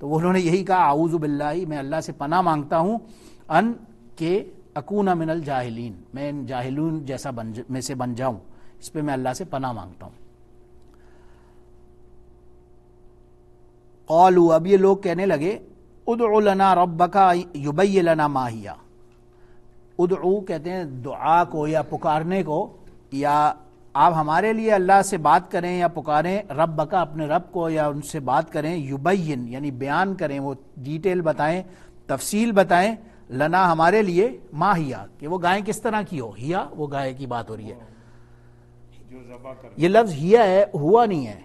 تو انہوں نے یہی کہا اعوذ باللہ، میں اللہ سے پناہ مانگتا ہوں، ان کہ اکون من الجاہلین، میں ان جاہلون جیسا میں سے بن جاؤں، اس پہ میں اللہ سے پناہ مانگتا ہوں۔ قالوا، اب یہ لوگ کہنے لگے، ادعو لنا ربک یبین لنا ما ہی، ادعو کہتے ہیں دعا کو یا پکارنے کو، یا آپ ہمارے لیے اللہ سے بات کریں یا پکاریں ربک، اپنے رب کو، یا ان سے بات کریں، یبین یعنی بیان کریں، وہ ڈیٹیل بتائیں، تفصیل بتائیں، لنا ہمارے لیے، ما ہیا کہ وہ گائے کس طرح کی ہو، ہیا وہ گائے کی بات ہو رہی ہے، جو ذبح کر یہ لفظ ہیا ہے، ہوا نہیں ہے،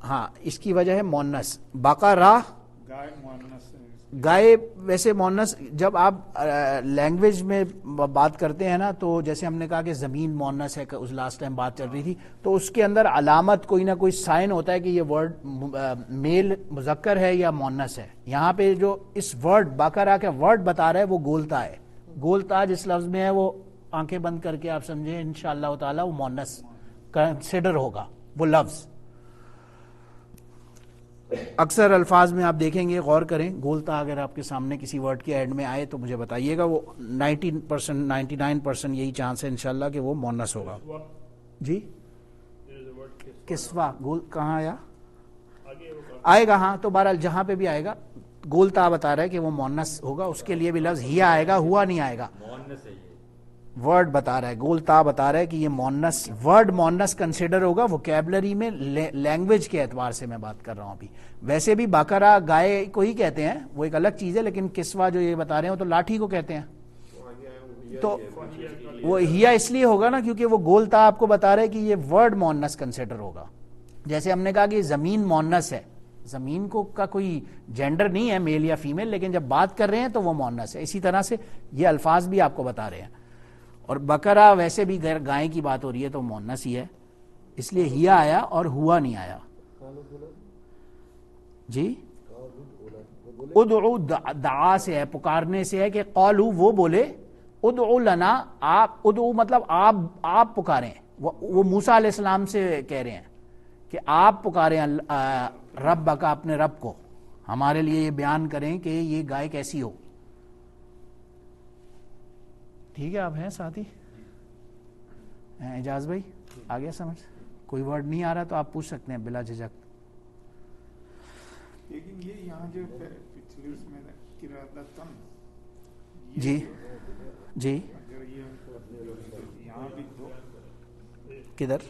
ہاں اس کی وجہ ہے مونس، بقرہ گائے مؤنث ہے۔ گائے ویسے مونس، جب آپ لینگویج میں بات کرتے ہیں نا، تو جیسے ہم نے کہا کہ زمین مونس ہے، اس لاسٹ ٹائم بات چل رہی تھی، تو اس کے اندر علامت کوئی نہ کوئی سائن ہوتا ہے کہ یہ ورڈ میل مذکر ہے یا مونس ہے۔ یہاں پہ جو اس ورڈ بقرہ کا ورڈ بتا رہا ہے وہ گولتا ہے، گولتا جس لفظ میں ہے وہ آنکھیں بند کر کے آپ سمجھیں انشاءاللہ تعالی وہ مونس کنسیڈر ہوگا وہ لفظ۔ اکثر الفاظ میں آپ دیکھیں گے، غور کریں، گولتا اگر آپ کے سامنے کسی ورڈ کے اینڈ میں آئے تو مجھے بتائیے گا، وہ 90% 99% یہی چانس ہے انشاءاللہ کہ وہ مونس ہوگا۔ جی کسوا، گول کہاں آیا؟ آئے گا، ہاں تو بہرحال جہاں پہ بھی آئے گا، گولتا بتا رہا ہے کہ وہ مونس ہوگا، اس کے لیے بھی لفظ ہیا آئے گا، ہوا نہیں آئے گا، ورڈ بتا رہا ہے، گولتا بتا رہا ہے کہ یہ مونس، ورڈ مونس کنسیڈر ہوگا ووکیبلری میں، لینگویج کے اعتبار سے میں بات کر رہا ہوں ابھی۔ ویسے بھی بقرہ گائے کو ہی کہتے ہیں، وہ ایک الگ چیز ہے، لیکن کسوا جو یہ بتا رہے ہیں وہ تو لاٹھی کو کہتے ہیں، تو وہ ہیا اس لیے ہوگا نا کیونکہ وہ گولتا آپ کو بتا رہے کہ یہ ورڈ مونس کنسیڈر ہوگا۔ جیسے ہم نے کہا کہ زمین مونس ہے، زمین کو کا کوئی جینڈر نہیں ہے میل یا فیمیل، لیکن جب بات کر رہے ہیں تو وہ مونس ہے، اسی طرح سے یہ الفاظ بھی آپ کو بتا رہے ہیں۔ اور بقرہ ویسے بھی گائے کی بات ہو رہی ہے تو مونس ہی ہے، اس لیے ہیا آیا اور ہوا نہیں آیا۔ جی ادعو دعا سے ہے، پکارنے سے ہے، کہ قالو وہ بولے، ادعو لنا، آپ ادعو مطلب آپ پکاریں، وہ موسیٰ علیہ السلام سے کہہ رہے ہیں کہ آپ پکاریں رب کا، اپنے رب کو، ہمارے لیے یہ بیان کریں کہ یہ گائے کیسی ہو۔ ٹھیک ہے، آپ ہیں ساتھی؟ اعجاز بھائی آ گیا سمجھ؟ کوئی ورڈ نہیں آ رہا تو آپ پوچھ سکتے ہیں بلا جھجک۔ لیکن یہ یہاں جو پچھلے اس میں قرادتن، جی جی اگر یہ یہاں بھی دو کدھر؟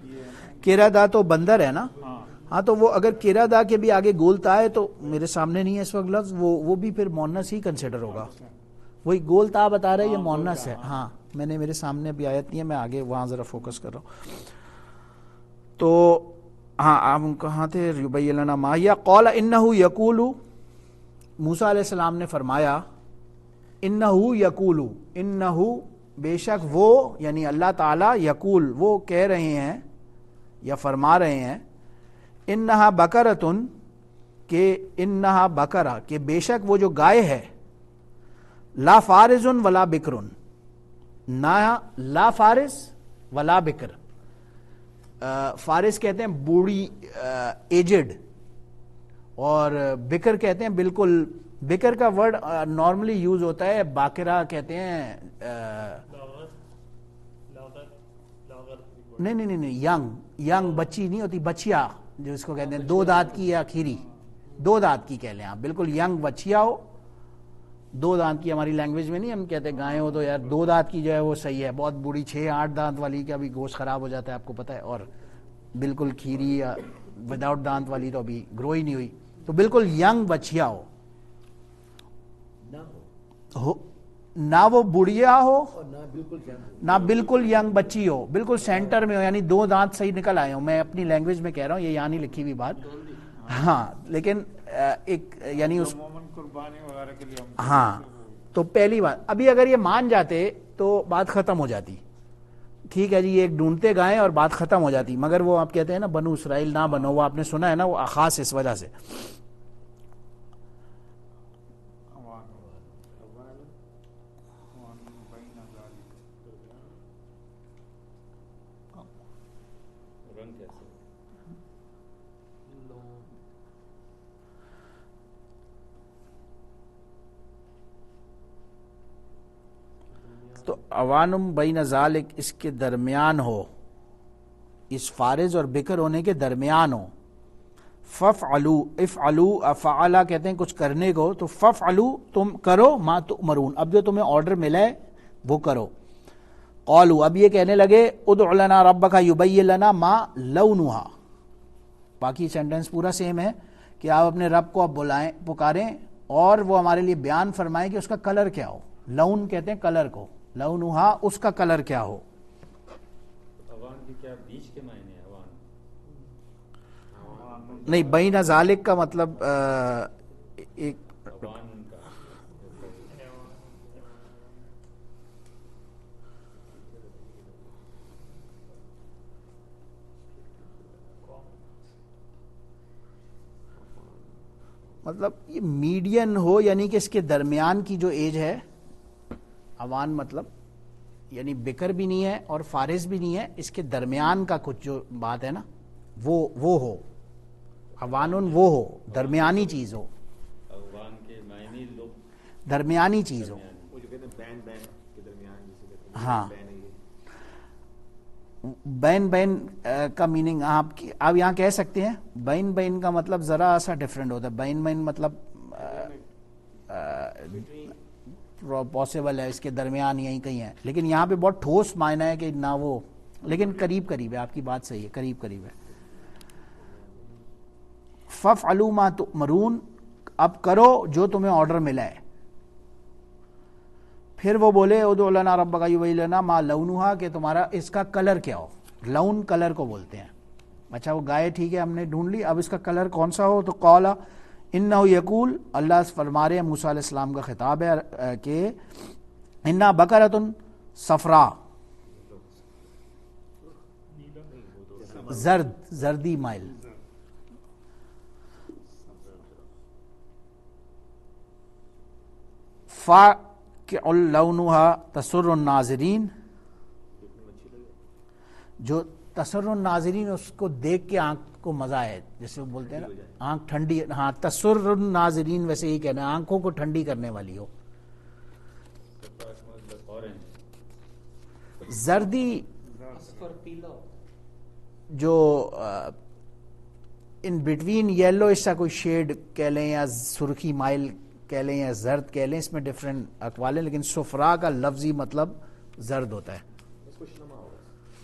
یہ کیرادا تو بندر ہے نا، ہاں ہاں تو وہ اگر کیرادا کے بھی آگے گولتا ہے تو میرے سامنے نہیں ہے اس وقت لفظ، وہ بھی پھر مونس ہی کنسیڈر ہوگا، وہی گولتا بتا رہے یہ مونس ہے، ہاں میں نے میرے سامنے بھی آیت نہیں ہے، میں آگے وہاں ذرا فوکس کر رہا ہوں۔ تو ہاں آپ کہاں تھے؟ یبین لنا ما ہی، قال انہ یقول، موسیٰ علیہ السلام نے فرمایا، انہ یقول، انہ بے شک وہ یعنی اللہ تعالیٰ، یقول وہ کہہ رہے ہیں یا فرما رہے ہیں، انہا بقرۃن کہ انہا بقرہ کہ بے شک وہ جو گائے ہے، لا فارز ولا بکر، نہ لا فارز ولا بکر، فارز کہتے ہیں بوڑھی ایجڈ، اور بکر کہتے ہیں بالکل، بکر کا ورڈ نارملی یوز ہوتا ہے، باقرہ کہتے ہیں نہیں ینگ بچی نہیں ہوتی، بچیا جو اس کو کہتے ہیں، دو دانت کی یا کھیری، دو دانت کی کہہ لیں آپ، بالکل ینگ بچیا ہو، دو دانت کی ہماری لینگویج میں نہیں ہم کہتے گائیں ہو تو یار دو دانت کی جو ہے وہ صحیح ہے، بہت بوڑھی 6-8 دانت والی کا بھی گوشت خراب ہو جاتا ہے آپ کو پتہ ہے، اور بالکل کھیری یا وداؤٹ دانت والی تو ابھی گرو ہی نہیں ہوئی، تو بالکل ینگ بچیا ہو، نہ وہ بڑھیا ہو نہ بالکل ینگ بچی ہو، بالکل سینٹر میں ہو، یعنی دو دانت صحیح نکل آئے ہوں، میں اپنی لینگویج میں کہہ رہا ہوں، یہ یہاں نہیں لکھی ہوئی بات، ہاں لیکن ایک یعنی اس قربانی وغیرہ کے لیے ہاں، تو پہلی بات ابھی اگر یہ مان جاتے تو بات ختم ہو جاتی، ٹھیک ہے جی، یہ ایک ڈھونڈتے گائیں اور بات ختم ہو جاتی، مگر وہ آپ کہتے ہیں نا بنو اسرائیل نہ بنو، وہ آپ نے سنا ہے نا، وہ خاص اس وجہ سے۔ تو اوانم بین ذالک اس کے درمیان ہو، اس فارض اور بکر ہونے کے درمیان ہو. ففعلوا افعلوا افعلا کہتے ہیں کچھ کرنے کو، تو ففعلوا تم کرو ما تؤمرون، اب جو تمہیں آرڈر ملا ہے وہ کرو. قالوا اب یہ کہنے لگے ادع لنا ربک یبین لنا ما لونھا. باقی سینٹنس پورا سیم ہے کہ آپ اپنے رب کو اب بلائیں پکاریں اور وہ ہمارے لیے بیان فرمائیں کہ اس کا کلر کیا ہو. لون کہتے ہیں کلر کو، لونھا اس کا کلر کیا ہو. اوان کی کیا بیچ کے معنی ہے؟ اوان نہیں، بین ذالک کا مطلب ایک اوان کا مطلب یہ میڈین ہو، یعنی کہ اس کے درمیان کی جو ایج ہے. اوان مطلب یعنی بکر بھی نہیں ہے اور فارض بھی نہیں ہے، اس کے درمیان کا کچھ جو بات ہے نا وہ ہو. اوانن وہ ہو، درمیانی چیز ہو، اوان کے معنی لوگ درمیانی چیز ہو. وہ جو کہتے ہیں بین بین کے درمیان جسے کہتے ہیں ہاں، بین ہے یہ. بین بین کا میننگ آپ یہاں کہہ سکتے ہیں. بین بین کا مطلب ذرا سا ڈفرینٹ ہوتا ہے. بین بین مطلب پاسبل ہے اس کے درمیان یہیں کہیں ہے، لیکن یہاں پہ بہت ٹھوس معنی ہے کہ نہ وہ، لیکن قریب قریب ہے. آپ کی بات صحیح ہے، قریب قریب ہے. فَافْعَلُوا مَا تُؤْمَرُونَ اب کرو جو تمہیں آرڈر ملا ہے. پھر وہ بولے ادع لنا ربک یبین لنا ما لونھا کہ تمہارا اس کا کلر کیا ہو. لون کلر کو بولتے ہیں. اچھا وہ گائے ٹھیک ہے ہم نے ڈھونڈ لی، اب اس کا کلر کون سا ہو. تو قال انہ یقول اللہ فرما رہے ہیں موسیٰ علیہ السلام کا خطاب ہے کہ انا بقرۃ صفراء زردی مائل. فاقع لونھا تسر الناظرین، جو تسر الناظرین اس کو دیکھ کے آنکھ کو مزہ آئے، جیسے وہ بولتے ہیں نا آنکھ ٹھنڈی. ہاں تسر الناظرین ویسے ہی کہنا ہے، آنکھوں کو ٹھنڈی کرنے والی ہو. زردی جو ان بٹوین یلو اس کا کوئی شیڈ کہہ لیں یا سرخی مائل کہہ لیں یا زرد کہہ لیں، اس میں ڈفرینٹ اقوال ہیں، لیکن صفرا کا لفظی مطلب زرد ہوتا ہے.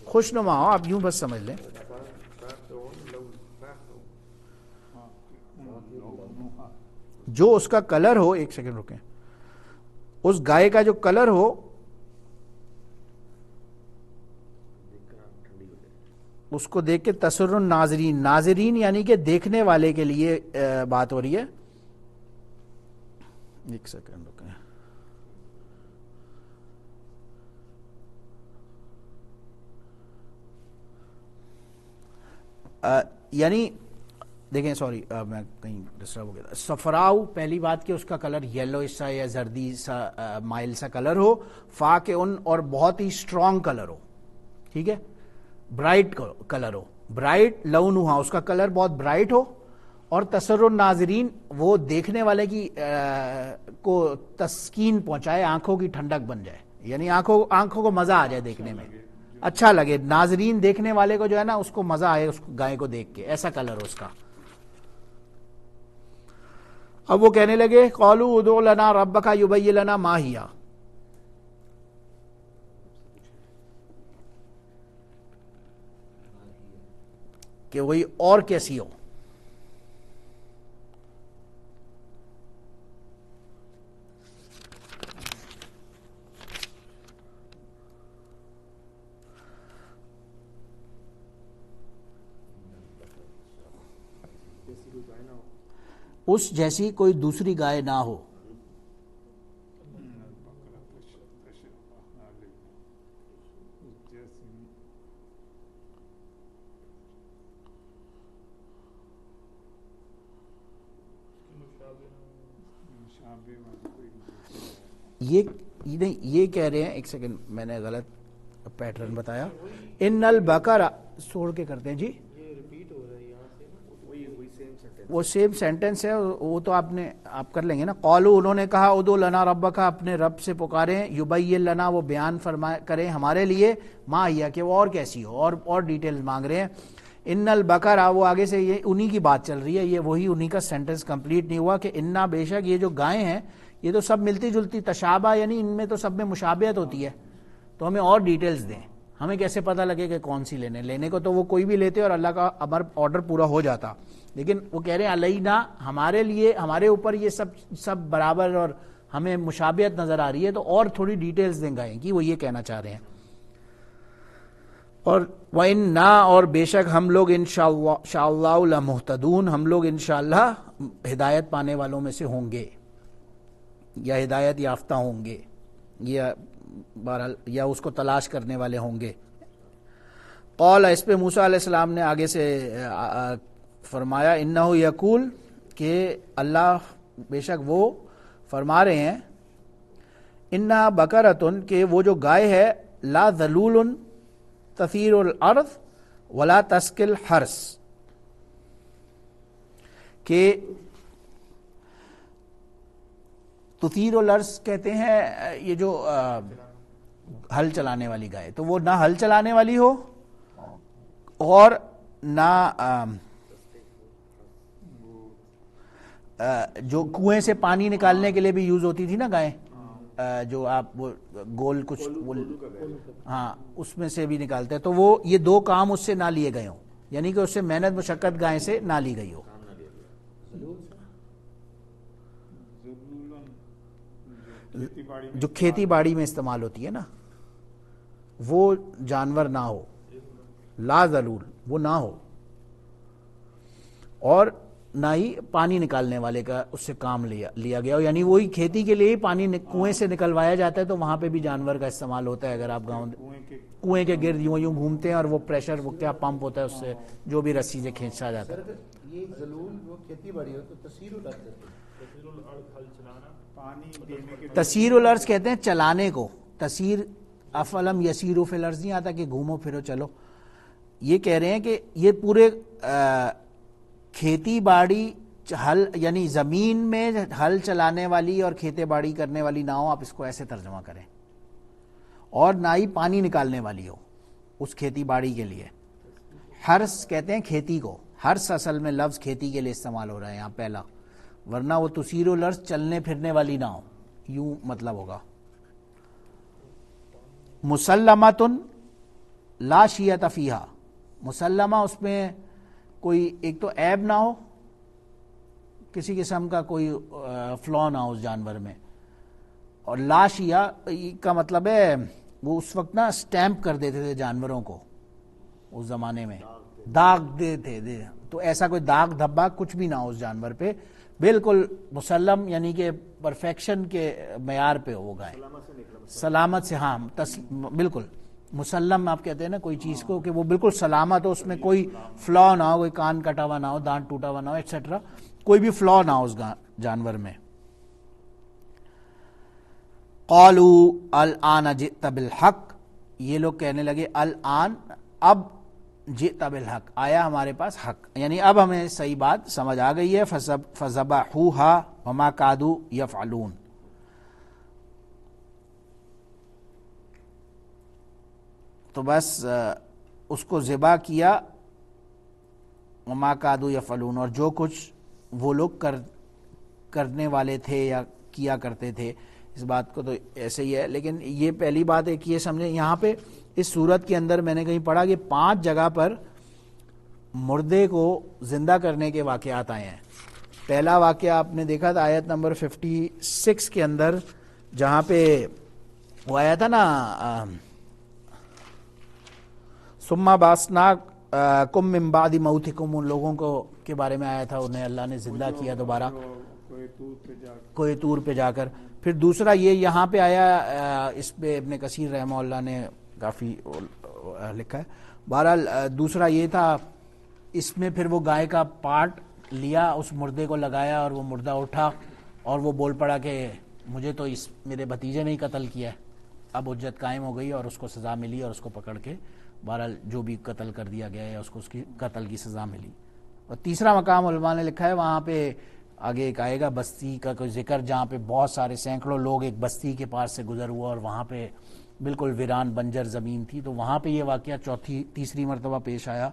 خوشنما ہو، آپ یوں بس سمجھ لیں. جو اس کا کلر ہو، ایک سیکنڈ رکیں، اس گائے کا جو کلر ہو اس کو دیکھ کے تسر الناظرین، ناظرین یعنی کہ دیکھنے والے کے لیے بات ہو رہی ہے. ایک سیکنڈ رکیں، یعنی دیکھیں سوری میں کہیں ڈسٹرب ہو گیا تھا. صفراؤ پہلی بات کہ اس کا کلر یلو سا یا زردی سا مائل سا کلر ہو. فا کے ان اور بہت ہی اسٹرانگ کلر ہو، ٹھیک ہے، برائٹ کلر ہو. برائٹ لونھا اس کا کلر بہت برائٹ ہو. اور تسر الناظرین وہ دیکھنے والے کی کو تسکین پہنچائے، آنکھوں کی ٹھنڈک بن جائے، یعنی آنکھوں کو مزہ آ جائے دیکھنے میں، اچھا لگے. ناظرین دیکھنے والے کو جو ہے نا اس کو مزہ آئے اس گائے کو دیکھ کے، ایسا کلر ہو اس کا. اب وہ کہنے لگے قالوا ادع لنا ربک یبین لنا ما ہی، کہ وہی اور کیسی ہو. اس جیسی کوئی دوسری گائے نہ ہو. یہ کہہ رہے ہیں، ایک سیکنڈ میں نے غلط پیٹرن بتایا. ان البقرہ چھوڑ کے کرتے ہیں جی، یہ ریپیٹ ہو رہا ہے یہاں سے، وہی سیم وہ سیم سینٹنس ہے، وہ تو آپ کر لیں گے نا. قالو انہوں نے کہا ادعو لنا ربک اپنے رب سے پکاریں، یبین لنا وہ بیان کریں ہمارے لیے، ما ہیا کہ وہ اور کیسی ہو، اور ڈیٹیلز مانگ رہے ہیں. ان البقرہ وہ آگے سے یہ انہی کی بات چل رہی ہے، یہ وہی انہی کا سینٹنس کمپلیٹ نہیں ہوا کہ انا بے شک یہ جو گائیں ہیں یہ تو سب ملتی جلتی تشابہ، یعنی ان میں تو سب میں مشابہت ہوتی ہے، تو ہمیں اور ڈیٹیلز دیں. ہمیں کیسے پتہ لگے کہ کون سی لینے کو تو وہ کوئی بھی لیتے اور اللہ کا امر آرڈر پورا ہو جاتا. لیکن وہ کہہ رہے ہیں علینا ہمارے لیے، ہمارے اوپر یہ سب برابر اور ہمیں مشابہت نظر آ رہی ہے، تو اور تھوڑی ڈیٹیلز دیں گائیں کی، وہ یہ کہنا چاہ رہے ہیں. اور وَإِنَّا اور بے شک ہم لوگ انشاءاللہ لَمُهْتَدُونَ ہم لوگ انشاءاللہ ہدایت پانے والوں میں سے ہوں گے، یا ہدایت یافتہ ہوں گے، یا اس کو تلاش کرنے والے ہوں گے. قال اس پہ موسیٰ علیہ السلام نے آگے سے فرمایا انہو یقول کہ اللہ بے شک وہ فرما رہے ہیں انہا بقرۃ کہ وہ جو گائے ہے لا ذلول تثیر الارض ولا تسقی الحرث، کہ تثیر الارض کہتے ہیں یہ جو ہل چلانے والی گائے، تو وہ نہ ہل چلانے والی ہو اور نہ جو کنویں سے پانی نکالنے کے لیے بھی یوز ہوتی تھی نا گائیں، جو آپ وہ گول کچھ ہاں اس میں سے بھی نکالتے ہیں، تو وہ یہ دو کام اس سے نہ لیے گئے ہوں، یعنی کہ اس سے محنت مشقت گائیں سے نہ لی گئی ہو. جو کھیتی باڑی میں استعمال ہوتی ہے نا وہ جانور نہ ہو، لا ذلول وہ نہ ہو، اور نہ ہی پانی نکالنے والے کا اس سے کام لیا گیا ہو، یعنی وہی کھیتی کے لیے ہی پانی کنویں سے نکلوایا جاتا ہے، تو وہاں پہ بھی جانور کا استعمال ہوتا ہے. اگر آپ گاؤں کنویں کے گرد یوں گھومتے ہیں اور وہ پریشر وہ کیا پمپ ہوتا ہے اس سے جو بھی رسی سے کھینچا جاتا ہے. یہ ذلول وہ کھیتی باڑی ہو تو تسیر الارض، تسیر الارض کہتے ہیں چلانے کو. تسیر افلم یسیروا فی الارض نہیں آتا کہ گھومو پھرو چلو. یہ کہہ رہے ہیں کہ یہ پورے کھیتی باڑی ہل یعنی زمین میں ہل چلانے والی اور کھیتی باڑی کرنے والی نہ ہو، آپ اس کو ایسے ترجمہ کریں، اور نہ ہی پانی نکالنے والی ہو اس کھیتی باڑی کے لیے. حرث کہتے ہیں کھیتی کو، حرث اصل میں لفظ کھیتی کے لیے استعمال ہو رہا ہے یہاں پہلا، ورنہ وہ تثیر الارض چلنے پھرنے والی نہ ہو، یوں مطلب ہوگا. مسلمۃ لا شیۃ فیہا، مسلمہ اس میں کوئی ایک تو عیب نہ ہو، کسی قسم کا کوئی فلا نہ ہو اس جانور میں، اور لا شیع کا مطلب ہے وہ اس وقت نا سٹیمپ کر دیتے تھے جانوروں کو اس زمانے میں، داغ دیتے تھے، تو ایسا کوئی داغ دھبا کچھ بھی نہ ہو اس جانور پہ، بالکل مسلم یعنی کہ پرفیکشن کے معیار پہ ہو گائے، سلامت سے. ہاں بالکل مسلم آپ کہتے ہیں نا کوئی چیز کو کہ وہ بالکل سلامت ہو، اس میں کوئی فلا نہ ہو، کوئی کان کٹا ہوا نہ ہو، دانت ٹوٹا ہوا نہ ہو ایٹسیٹرا، کوئی بھی فلا نہ ہو اس جانور میں. قالوا الآن جئت بالحق، یہ لوگ کہنے لگے الآن اب جئت بالحق آیا ہمارے پاس حق، یعنی اب ہمیں صحیح بات سمجھ آ گئی ہے. فذبحوها وما كادوا يفعلون، تو بس اس کو ذبح کیا، وما كادوا يفعلون اور جو کچھ وہ لوگ کرنے والے تھے یا کیا کرتے تھے. اس بات کو تو ایسے ہی ہے، لیکن یہ پہلی بات ایک یہ سمجھیں یہاں پہ اس صورت کے اندر میں نے کہیں پڑھا کہ 5 جگہ پر مردے کو زندہ کرنے کے واقعات آئے ہیں. پہلا واقعہ آپ نے دیکھا تھا آیت نمبر 56 کے اندر، جہاں پہ وہ آیا تھا نا ثم بعثناکم من بعد موتکم، ان لوگوں کو کے بارے میں آیا تھا، انہیں اللہ نے زندہ کیا دوبارہ کوئی طور پہ جا کر. پھر دوسرا یہ یہاں پہ آیا، اس پہ ابن کثیر رحمہ اللہ نے کافی لکھا ہے. بہرحال دوسرا یہ تھا، اس میں پھر وہ گائے کا پارٹ لیا، اس مردے کو لگایا اور وہ مردہ اٹھا اور وہ بول پڑا کہ مجھے تو اس میرے بھتیجے نے ہی قتل کیا ہے. اب حجت قائم ہو گئی اور اس کو سزا ملی اور اس کو پکڑ کے بہرحال جو بھی قتل کر دیا گیا ہے اس کو اس کی قتل کی سزا ملی. اور تیسرا مقام علماء نے لکھا ہے وہاں پہ آگے ایک آئے گا بستی کا کوئی ذکر جہاں پہ بہت سارے سینکڑوں لوگ ایک بستی کے پاس سے گزر ہوا اور وہاں پہ بالکل ویران بنجر زمین تھی، تو وہاں پہ یہ واقعہ تیسری مرتبہ پیش آیا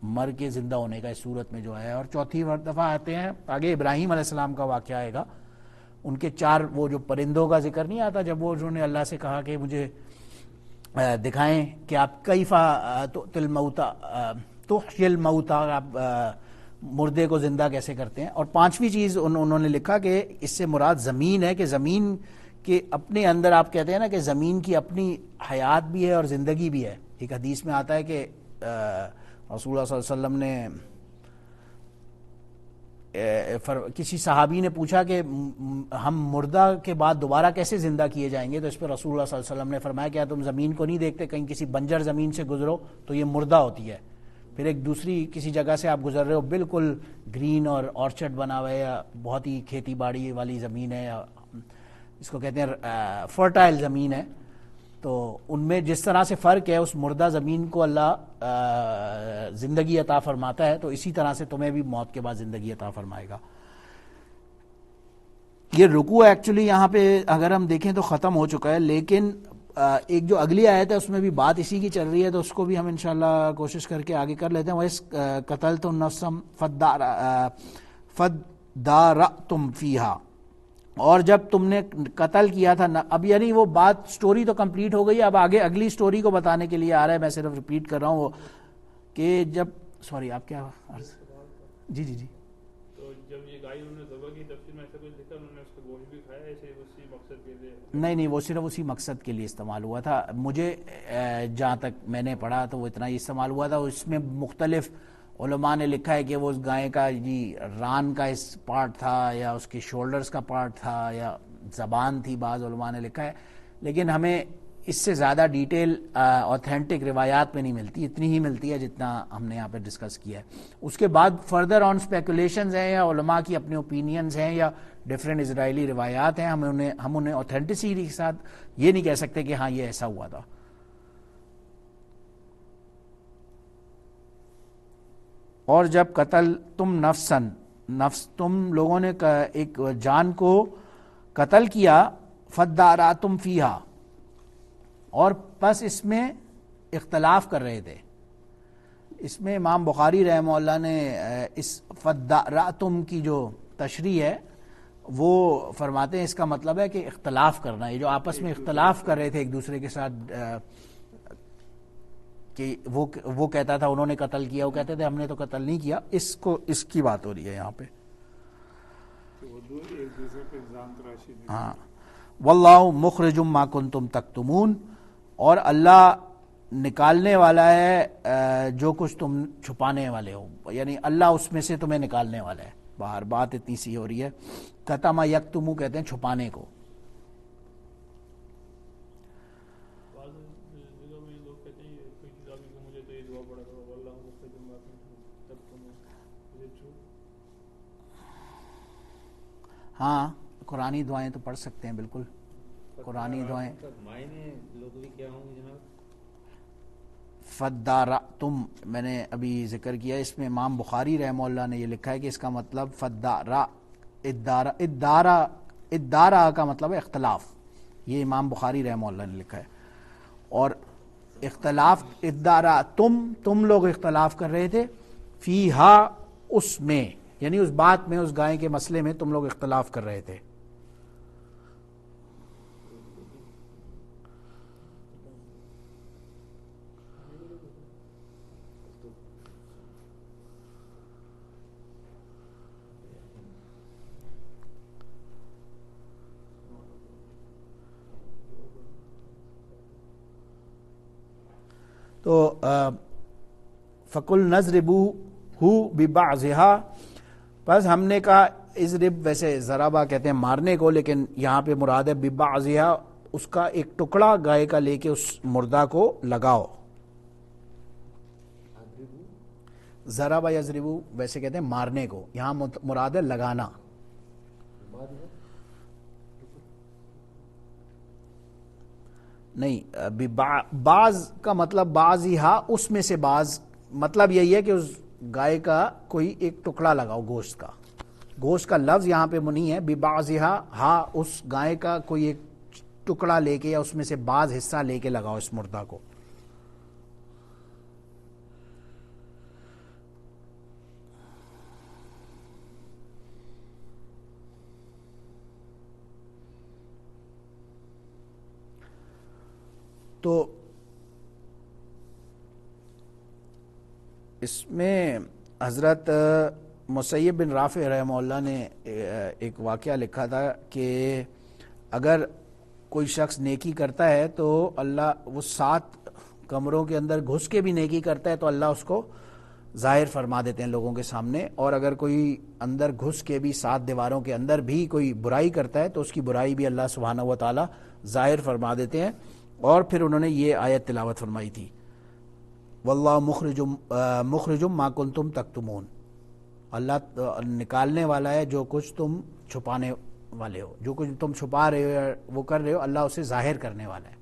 مر کے زندہ ہونے کا اس صورت میں جو آیا ہے. اور چوتھی مرتبہ آتے ہیں آگے ابراہیم علیہ السلام کا واقعہ آئے گا. ان کے 4 وہ جو پرندوں کا ذکر نہیں آتا جب وہ انہوں نے اللہ سے کہا کہ مجھے دکھائیں کہ آپ کیفا تل موتا تحیی الموتا، آپ مردے کو زندہ کیسے کرتے ہیں. اور 5ویں چیز انہوں نے لکھا کہ اس سے مراد زمین ہے، کہ زمین کے اپنے اندر آپ کہتے ہیں نا کہ زمین کی اپنی حیات بھی ہے اور زندگی بھی ہے. ایک حدیث میں آتا ہے کہ رسول اللہ صلی اللہ علیہ وسلم نے کسی صحابی نے پوچھا کہ ہم مردہ کے بعد دوبارہ کیسے زندہ کیے جائیں گے، تو اس پہ رسول اللہ صلی اللہ علیہ وسلم نے فرمایا کیا تم زمین کو نہیں دیکھتے، کہیں کسی بنجر زمین سے گزرو تو یہ مردہ ہوتی ہے، پھر ایک دوسری کسی جگہ سے آپ گزر رہے ہو بالکل گرین اور آرچرڈ بنا ہوا ہے یا بہت ہی کھیتی باڑی والی زمین ہے، یا اس کو کہتے ہیں فرٹائل زمین ہے، تو ان میں جس طرح سے فرق ہے اس مردہ زمین کو اللہ زندگی عطا فرماتا ہے، تو اسی طرح سے تمہیں بھی موت کے بعد زندگی عطا فرمائے گا. یہ رکوع ایکچولی یہاں پہ اگر ہم دیکھیں تو ختم ہو چکا ہے، لیکن ایک جو اگلی آیت ہے اس میں بھی بات اسی کی چل رہی ہے، تو اس کو بھی ہم انشاءاللہ کوشش کر کے آگے کر لیتے ہیں. وَإِذْ قَتَلْتُمْ نَفْسًا فَادَّارَأْتُمْ فِيهَا، اور جب تم نے قتل کیا تھا. اب یعنی وہ بات سٹوری تو کمپلیٹ ہو گئی، اب آگے اگلی سٹوری کو بتانے کے لیے آ رہا ہے. میں صرف ریپیٹ کر رہا ہوں کہ جب سوری آپ کیا جی تو جب یہ گائے انہوں نے ذبح کی تفسیر میں ایسا کچھ لکھا انہوں نے اس کا گوشت بھی کھایا ایسے اسی مقصد کے لیے؟ نہیں، وہ صرف اسی مقصد کے لیے استعمال ہوا تھا. مجھے جہاں تک میں نے پڑھا تو وہ اتنا ہی استعمال ہوا تھا. اس میں مختلف علماء نے لکھا ہے کہ وہ اس گائے کا ران کا اس پارٹ تھا یا اس کے شولڈرز کا پارٹ تھا یا زبان تھی، بعض علماء نے لکھا ہے، لیکن ہمیں اس سے زیادہ ڈیٹیل اوتھینٹک روایات میں نہیں ملتی، اتنی ہی ملتی ہے جتنا ہم نے یہاں پہ ڈسکس کیا ہے. اس کے بعد فردر آن اسپیکولیشنز ہیں یا علماء کی اپنے اوپینینز ہیں یا ڈفرینٹ اسرائیلی روایات ہیں، ہم انہیں اوتھینٹسٹی کے ساتھ یہ نہیں کہہ سکتے کہ ہاں یہ ایسا ہوا تھا. اور جب قتل تم نفس تم لوگوں نے ایک جان کو قتل کیا، فَادَّارَأْتُمْ فِيهَا، اور پس اس میں اختلاف کر رہے تھے. اس میں امام بخاری رحمہ اللہ نے اس فَادَّارَأْتُمْ کی جو تشریح ہے وہ فرماتے ہیں اس کا مطلب ہے کہ اختلاف کرنا. یہ جو آپس میں اختلاف کر رہے تھے ایک دوسرے کے ساتھ، کہ وہ کہتا تھا انہوں نے قتل کیا، وہ کہتے تھے ہم نے تو قتل نہیں کیا، اس کی بات ہو رہی ہے یہاں پہ. ایک دوسرے پہ الزام تراشی. ہاں، واللہ مخرج ما کنتم تکتمون، اور اللہ نکالنے والا ہے جو کچھ تم چھپانے والے ہو، یعنی اللہ اس میں سے تمہیں نکالنے والا ہے باہر. بات اتنی سی ہو رہی ہے. کتم یکتمو کہتے ہیں چھپانے کو. ہاں، قرآنی دعائیں تو پڑھ سکتے ہیں، بالکل قرآنی دعائیں. معنی لغوی کیا ہوں گے جناب؟ فَادَّارَأْتُمْ میں نے ابھی ذکر کیا، اس میں امام بخاری رحمہ اللہ نے یہ لکھا ہے کہ اس کا مطلب ادارہ کا مطلب ہے اختلاف. یہ امام بخاری رحمہ اللہ نے لکھا ہے. اور اختلاف ادارہ تم لوگ اختلاف کر رہے تھے، فیہا اس میں، یعنی اس بات میں، اس گائے کے مسئلے میں تم لوگ اختلاف کر رہے تھے. تو فَقُلْ نَضْرِبُوهُ بِبَعْضِهَا، بس ہم نے کہا اضرب، ویسے ضربہ کہتے ہیں مارنے کو، لیکن یہاں پہ مراد ہے بِبَعْضِهَا، اس کا ایک ٹکڑا گائے کا لے کے اس مردہ کو لگاؤ. ضربہ یضربو ویسے کہتے ہیں مارنے کو، یہاں مراد ہے لگانا. نہیں، بعض کا مطلب بعض ہی، اس میں سے بعض، مطلب یہی ہے کہ اس گائے کا کوئی ایک ٹکڑا لگاؤ گوشت کا. گوشت کا لفظ یہاں پہ منی ہے ببعضھا، ہاں اس گائے کا کوئی ایک ٹکڑا لے کے یا اس میں سے بعض حصہ لے کے لگاؤ اس مردہ کو. تو اس میں حضرت مسیب بن رافع رحمہ اللہ نے ایک واقعہ لکھا تھا کہ اگر کوئی شخص نیکی کرتا ہے تو اللہ وہ 7 کمروں کے اندر گھس کے بھی نیکی کرتا ہے تو اللہ اس کو ظاہر فرما دیتے ہیں لوگوں کے سامنے، اور اگر کوئی اندر گھس کے بھی 7 دیواروں کے اندر بھی کوئی برائی کرتا ہے تو اس کی برائی بھی اللہ سبحانہ و تعالی ظاہر فرما دیتے ہیں. اور پھر انہوں نے یہ آیت تلاوت فرمائی تھی واللہ مخرج ما کنتم تکتمون، اللہ نکالنے والا ہے جو کچھ تم چھپانے والے ہو، جو کچھ تم چھپا رہے ہو وہ کر رہے ہو اللہ اسے ظاہر کرنے والا ہے.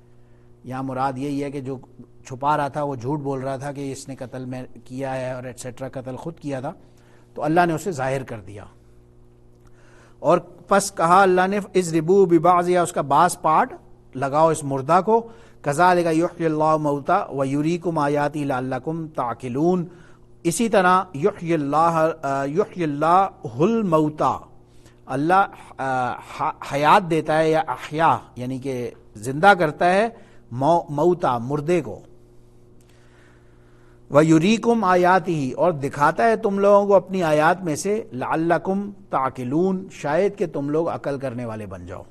یہاں مراد یہی ہے کہ جو چھپا رہا تھا وہ جھوٹ بول رہا تھا کہ اس نے قتل میں کیا ہے اور ایٹسیٹرا، قتل خود کیا تھا تو اللہ نے اسے ظاہر کر دیا. اور پس کہا اللہ نے اضربوا ببعضھا، اس کا بعض پارٹ لگاؤ اس مردہ کو، کذالک یحیی اللہ موتا ویریکم آیاتی لعلکم تعقلون، اسی طرح یحیی اللہ الموتا، اللہ حیات دیتا ہے یا احیا یعنی کہ زندہ کرتا ہے موتا مردے کو، ویریکم آیاتہ اور دکھاتا ہے تم لوگوں کو اپنی آیات میں سے، لعلکم تعقلون شاید کہ تم لوگ عقل کرنے والے بن جاؤ.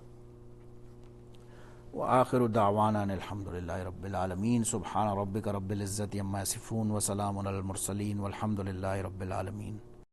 وآخر دعوانا الحمدللہ رب العالمین. سبحان ربک رب العزت عما یصفون وسلام علی المرسلین والحمد للہ رب العالمین.